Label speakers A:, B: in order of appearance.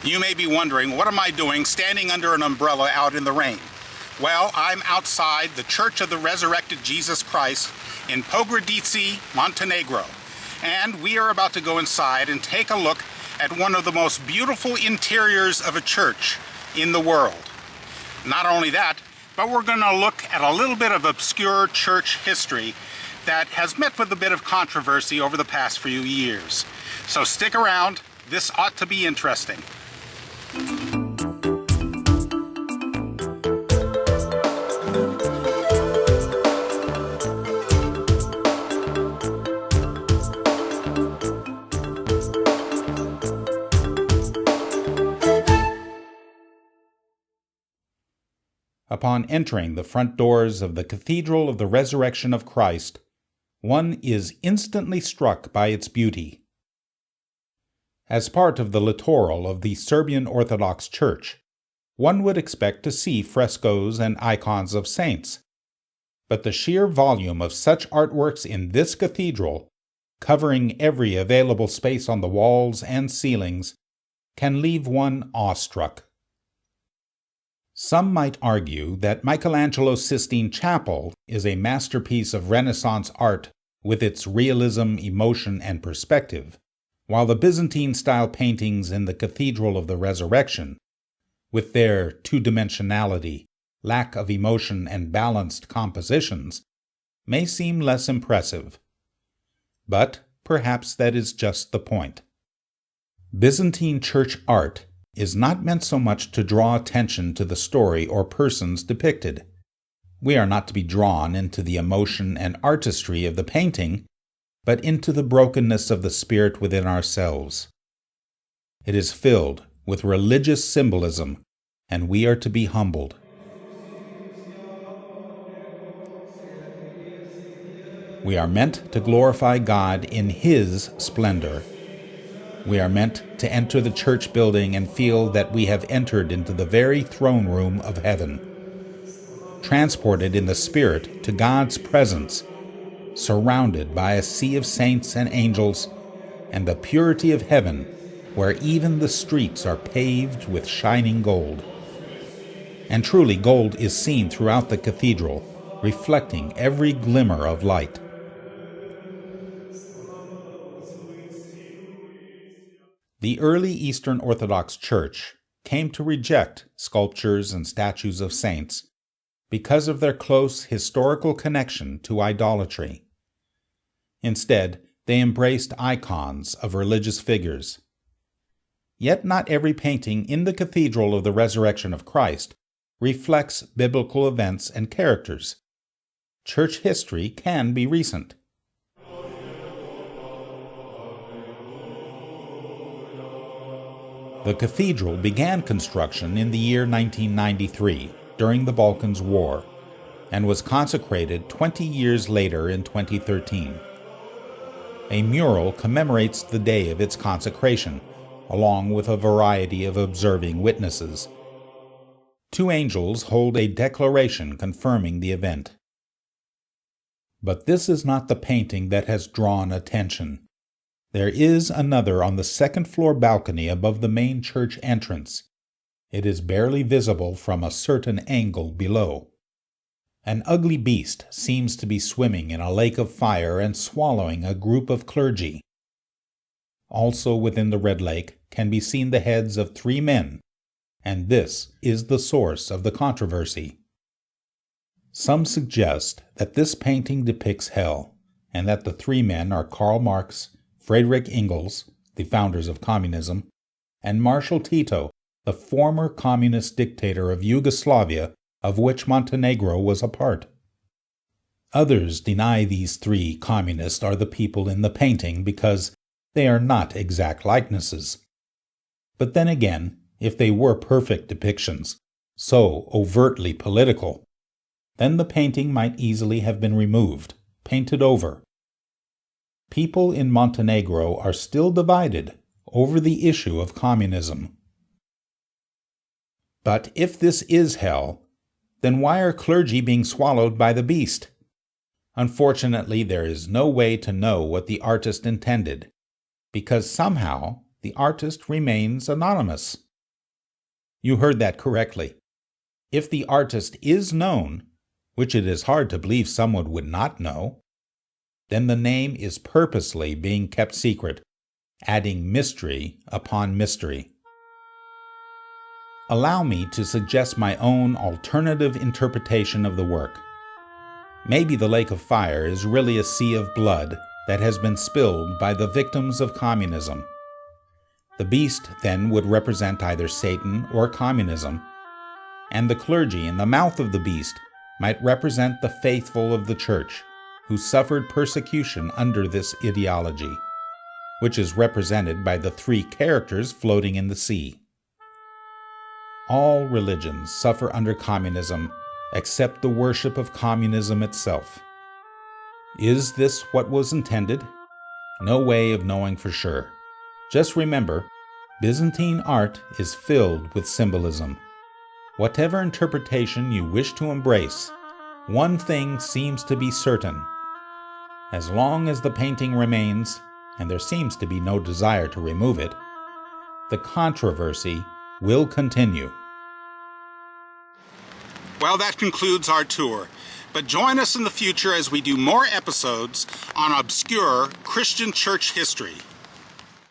A: You may be wondering, what am I doing standing under an umbrella out in the rain? Well, I'm outside the Church of the Resurrected Jesus Christ in Podgorica, Montenegro. And we are about to go inside and take a look at one of the most beautiful interiors of a church in the world. Not only that, but we're going to look at a little bit of obscure church history that has met with a bit of controversy over the past few years. So stick around, this ought to be interesting. Upon entering the front doors of the Cathedral of the Resurrection of Christ, one is instantly struck by its beauty. As part of the littoral of the Serbian Orthodox Church, one would expect to see frescoes and icons of saints, but the sheer volume of such artworks in this cathedral, covering every available space on the walls and ceilings, can leave one awestruck. Some might argue that Michelangelo's Sistine Chapel is a masterpiece of Renaissance art with its realism, emotion, and perspective, while the Byzantine-style paintings in the Cathedral of the Resurrection, with their two-dimensionality, lack of emotion, and balanced compositions, may seem less impressive. But perhaps that is just the point. Byzantine church art is not meant so much to draw attention to the story or persons depicted. We are not to be drawn into the emotion and artistry of the painting, but into the brokenness of the spirit within ourselves. It is filled with religious symbolism, and we are to be humbled. We are meant to glorify God in His splendor. We are meant to enter the church building and feel that we have entered into the very throne room of heaven, transported in the Spirit to God's presence, surrounded by a sea of saints and angels, and the purity of heaven, where even the streets are paved with shining gold. And truly gold is seen throughout the cathedral, reflecting every glimmer of light. The early Eastern Orthodox Church came to reject sculptures and statues of saints because of their close historical connection to idolatry. Instead, they embraced icons of religious figures. Yet not every painting in the Cathedral of the Resurrection of Christ reflects biblical events and characters. Church history can be recent. The cathedral began construction in the year 1993, during the Balkans War, and was consecrated 20 years later in 2013. A mural commemorates the day of its consecration, along with a variety of observing witnesses. Two angels hold a declaration confirming the event. But this is not the painting that has drawn attention. There is another on the second-floor balcony above the main church entrance. It is barely visible from a certain angle below. An ugly beast seems to be swimming in a lake of fire and swallowing a group of clergy. Also within the red lake can be seen the heads of 3 men, and this is the source of the controversy. Some suggest that this painting depicts hell, and that the 3 men are Karl Marx, Friedrich Engels, the founders of communism, and Marshal Tito, the former communist dictator of Yugoslavia, of which Montenegro was a part. Others deny these 3 communists are the people in the painting because they are not exact likenesses. But then again, if they were perfect depictions, so overtly political, then the painting might easily have been removed, painted over. People in Montenegro are still divided over the issue of communism. But if this is hell, then why are clergy being swallowed by the beast? Unfortunately, there is no way to know what the artist intended, because somehow the artist remains anonymous. You heard that correctly. If the artist is known, which it is hard to believe someone would not know, then the name is purposely being kept secret, adding mystery upon mystery. Allow me to suggest my own alternative interpretation of the work. Maybe the lake of fire is really a sea of blood that has been spilled by the victims of communism. The beast then would represent either Satan or communism, and the clergy in the mouth of the beast might represent the faithful of the church who suffered persecution under this ideology, which is represented by the three characters floating in the sea. All religions suffer under communism except the worship of communism itself. Is this what was intended? No way of knowing for sure. Just remember, Byzantine art is filled with symbolism. Whatever interpretation you wish to embrace, one thing seems to be certain. As long as the painting remains, and there seems to be no desire to remove it, the controversy will continue.
B: Well, that concludes our tour. But join us in the future as we do more episodes on obscure Christian church history.